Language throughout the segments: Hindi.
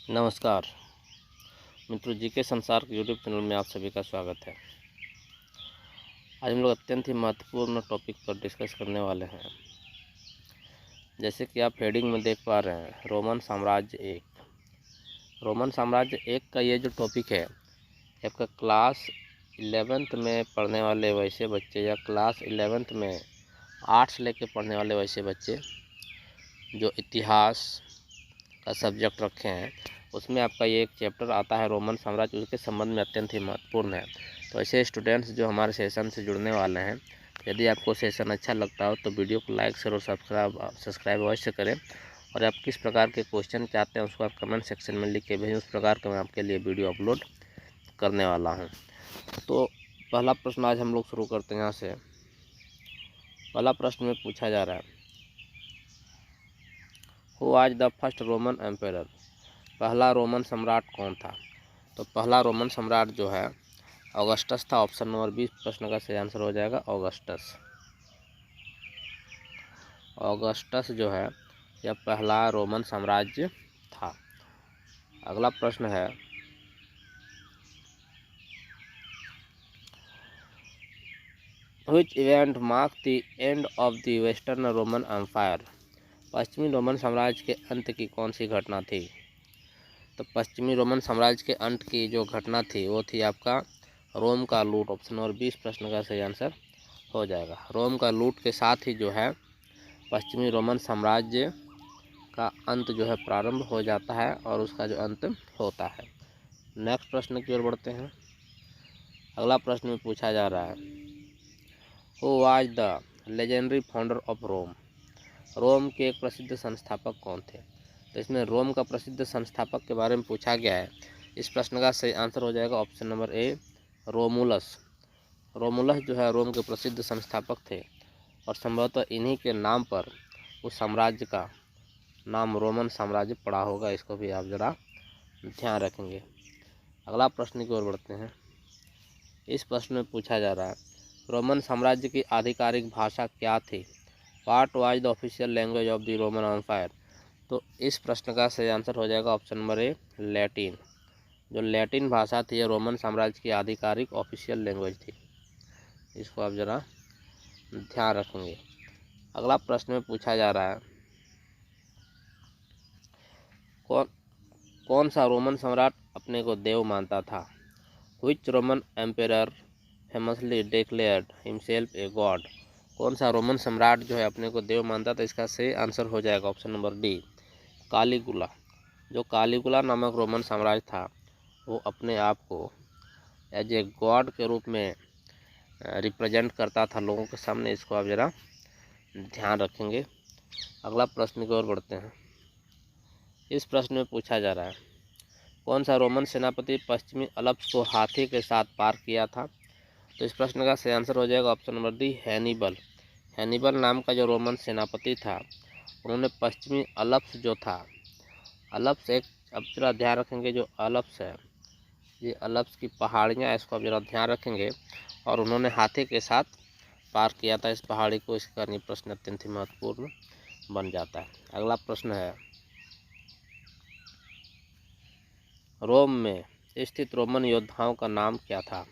नमस्कार मित्रों, जीके संसार के यूट्यूब चैनल में आप सभी का स्वागत है। आज हम लोग अत्यंत ही महत्वपूर्ण टॉपिक पर डिस्कस करने वाले हैं। जैसे कि आप हेडिंग में देख पा रहे हैं, रोमन साम्राज्य एक। रोमन साम्राज्य एक का ये जो टॉपिक है, आपका क्लास 11th में पढ़ने वाले वैसे बच्चे या क्लास 11th में आर्ट्स लेके पढ़ने वाले वैसे बच्चे जो इतिहास का सब्जेक्ट रखे हैं, उसमें आपका ये एक चैप्टर आता है रोमन साम्राज्य, उसके संबंध में अत्यंत ही महत्वपूर्ण है। तो ऐसे स्टूडेंट्स जो हमारे सेशन से जुड़ने वाले हैं, यदि आपको सेशन अच्छा लगता हो तो वीडियो को लाइक शेयर और सब्सक्राइब अवश्य करें। और आप किस प्रकार के क्वेश्चन चाहते हैं उसको आप कमेंट सेक्शन में लिख के भेजें, उस प्रकार का मैं आपके लिए वीडियो अपलोड करने वाला हूँ। तो पहला प्रश्न आज हम लोग शुरू करते हैं यहाँ से। पहला प्रश्न में पूछा जा रहा है, who was the first Roman emperor? पहला रोमन सम्राट कौन था? तो पहला रोमन सम्राट जो है ऑगस्टस था। ऑप्शन नंबर 20 प्रश्न का सही आंसर हो जाएगा ऑगस्टस। ऑगस्टस जो है यह पहला रोमन साम्राज्य था। अगला प्रश्न है, which event mark the end of the Western Roman Empire? पश्चिमी रोमन साम्राज्य के अंत की कौन सी घटना थी? तो पश्चिमी रोमन साम्राज्य के अंत की जो घटना थी वो थी आपका रोम का लूट। ऑप्शन नंबर 20 प्रश्न का सही आंसर हो जाएगा। रोम का लूट के साथ ही जो है पश्चिमी रोमन साम्राज्य का अंत जो है प्रारंभ हो जाता है और उसका जो अंत होता है। नेक्स्ट प्रश्न की ओर बढ़ते हैं। अगला प्रश्न में पूछा जा रहा है, who was the legendary founder of Rome? Rome के एक प्रसिद्ध संस्थापक कौन थे? तो इसमें रोम का प्रसिद्ध संस्थापक के बारे में पूछा गया है। इस प्रश्न का सही आंसर हो जाएगा ऑप्शन नंबर ए, रोमुलस। रोमुलस जो है रोम के प्रसिद्ध संस्थापक थे और संभवतः इन्हीं के नाम पर उस साम्राज्य का नाम रोमन साम्राज्य पड़ा होगा। इसको भी आप ज़रा ध्यान रखेंगे। अगला प्रश्न की ओर बढ़ते हैं। इस प्रश्न में पूछा जा रहा है, रोमन साम्राज्य की आधिकारिक भाषा क्या थी? What was the official language of the Roman Empire? तो इस प्रश्न का सही आंसर हो जाएगा ऑप्शन नंबर ए, लैटिन। जो लैटिन भाषा थी यह रोमन साम्राज्य की आधिकारिक ऑफिशियल लैंग्वेज थी। इसको आप ज़रा ध्यान रखेंगे। अगला प्रश्न में पूछा जा रहा है, कौन सा रोमन सम्राट अपने को देव मानता था? Which Roman emperor famously declared himself a god? कौन सा रोमन सम्राट जो है अपने को देव मानता था? इसका सही आंसर हो जाएगा ऑप्शन नंबर डी, कालीगुला। जो कालीगुला नामक रोमन साम्राज्य था वो अपने आप को एज ए गॉड के रूप में रिप्रेजेंट करता था लोगों के सामने। इसको आप ज़रा ध्यान रखेंगे। अगला प्रश्न की ओर बढ़ते हैं। इस प्रश्न में पूछा जा रहा है, कौन सा रोमन सेनापति पश्चिमी अल्प्स को हाथी के साथ पार किया था? तो इस प्रश्न का सही आंसर हो जाएगा option number D, Hannibal. Hannibal नाम का जो रोमन सेनापति था उन्होंने पश्चिमी अल्प्स जो था, अल्प्स एक, अब जरा ध्यान रखेंगे, जो अल्प्स है ये अल्प्स की पहाड़ियाँ, इसको आप जरा ध्यान रखेंगे। और उन्होंने हाथी के साथ पार किया था इस पहाड़ी को। इसका प्रश्न अत्यंत ही महत्वपूर्ण बन जाता है। अगला प्रश्न है, रोम में स्थित रोमन योद्धाओं का नाम क्या था?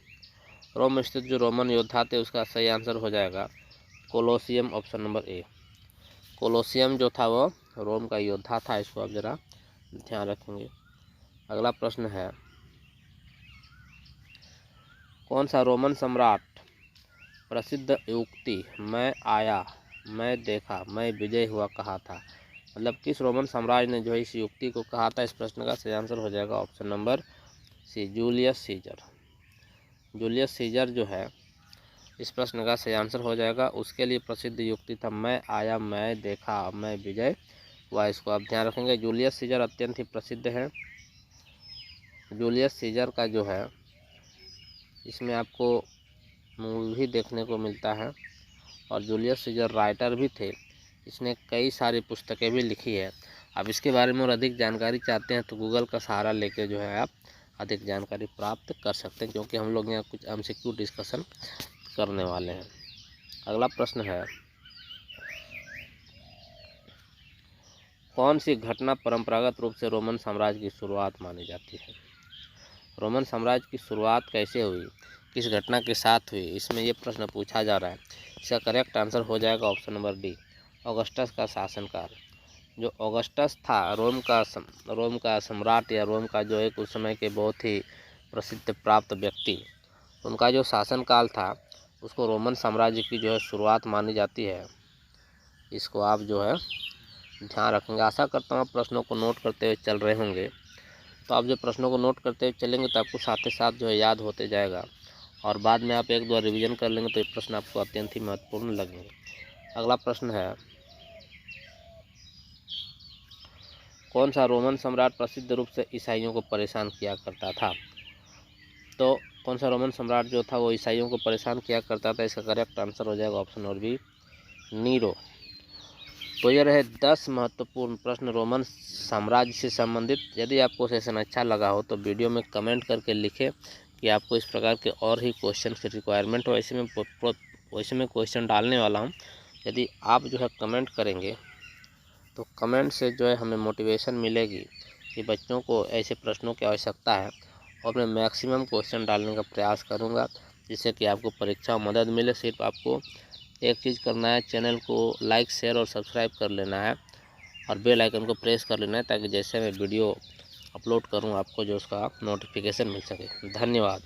रोम में स्थित जो रोमन योद्धा थे उसका सही आंसर हो जाएगा कोलोसियम। ऑप्शन नंबर ए, कोलोसियम जो था वो रोम का योद्धा था। इसको आप ज़रा ध्यान रखेंगे। अगला प्रश्न है, कौन सा रोमन सम्राट प्रसिद्ध युक्ति मैं आया, मैं देखा, मैं विजय हुआ कहा था? मतलब किस रोमन साम्राज्य ने जो है इस युक्ति को कहा था? इस प्रश्न का सही आंसर हो जाएगा option number C, Julius Caesar. Julius Caesar जो है इस प्रश्न का सही आंसर हो जाएगा। उसके लिए प्रसिद्ध युक्ति था मैं आया, मैं देखा, मैं विजय हुआ। इसको आप ध्यान रखेंगे। जूलियस सीजर अत्यंत ही प्रसिद्ध है। जूलियस सीजर का जो है इसमें आपको मूवी देखने को मिलता है और जूलियस सीजर राइटर भी थे। इसने कई सारी पुस्तकें भी लिखी है। आप इसके बारे में और अधिक जानकारी चाहते हैं तो गूगल का सहारा लेकर जो है आप अधिक जानकारी प्राप्त कर सकते हैं, क्योंकि हम लोग यहाँ कुछ MCQ डिस्कशन करने वाले हैं। अगला प्रश्न है, कौन सी घटना परंपरागत रूप से रोमन साम्राज्य की शुरुआत मानी जाती है? रोमन साम्राज्य की शुरुआत कैसे हुई, किस घटना के साथ हुई, इसमें ये प्रश्न पूछा जा रहा है। इसका करेक्ट आंसर हो जाएगा ऑप्शन नंबर डी, ऑगस्टस का शासनकाल। जो ऑगस्टस था रोम का सम्राट या रोम का जो एक उस समय के बहुत ही प्रसिद्ध प्राप्त व्यक्ति, उनका जो शासनकाल था उसको रोमन साम्राज्य की जो है शुरुआत मानी जाती है। इसको आप जो है ध्यान रखेंगे। आशा करता हूँ आप प्रश्नों को नोट करते हुए चल रहे होंगे। तो आप जो प्रश्नों को नोट करते हुए चलेंगे तो आपको साथ ही साथ जो है याद होते जाएगा और बाद में आप एक दो रिवीजन कर लेंगे तो ये प्रश्न आपको अत्यंत ही महत्वपूर्ण लगेंगे। अगला प्रश्न है, कौन सा रोमन सम्राट प्रसिद्ध रूप से ईसाइयों को परेशान किया करता था? तो कौन सा रोमन सम्राट जो था वो ईसाइयों को परेशान किया करता था? इसका करेक्ट आंसर हो जाएगा ऑप्शन नंबर बी, नीरो। तो ये रहे 10 महत्वपूर्ण प्रश्न रोमन साम्राज्य से संबंधित। यदि आपको सेशन अच्छा लगा हो तो वीडियो में कमेंट करके लिखें कि आपको इस प्रकार के और ही क्वेश्चन की रिक्वायरमेंट हो। वैसे में क्वेश्चन डालने वाला हूँ। यदि आप जो है कमेंट करेंगे तो कमेंट से जो है हमें मोटिवेशन मिलेगी कि बच्चों को ऐसे प्रश्नों की आवश्यकता है और मैं मैक्सिमम क्वेश्चन डालने का प्रयास करूँगा जिससे कि आपको परीक्षा में मदद मिले। सिर्फ आपको एक चीज़ करना है, चैनल को लाइक शेयर और सब्सक्राइब कर लेना है और बेल आइकन को प्रेस कर लेना है ताकि जैसे मैं वीडियो अपलोड करूं आपको जो उसका नोटिफिकेशन मिल सके। धन्यवाद।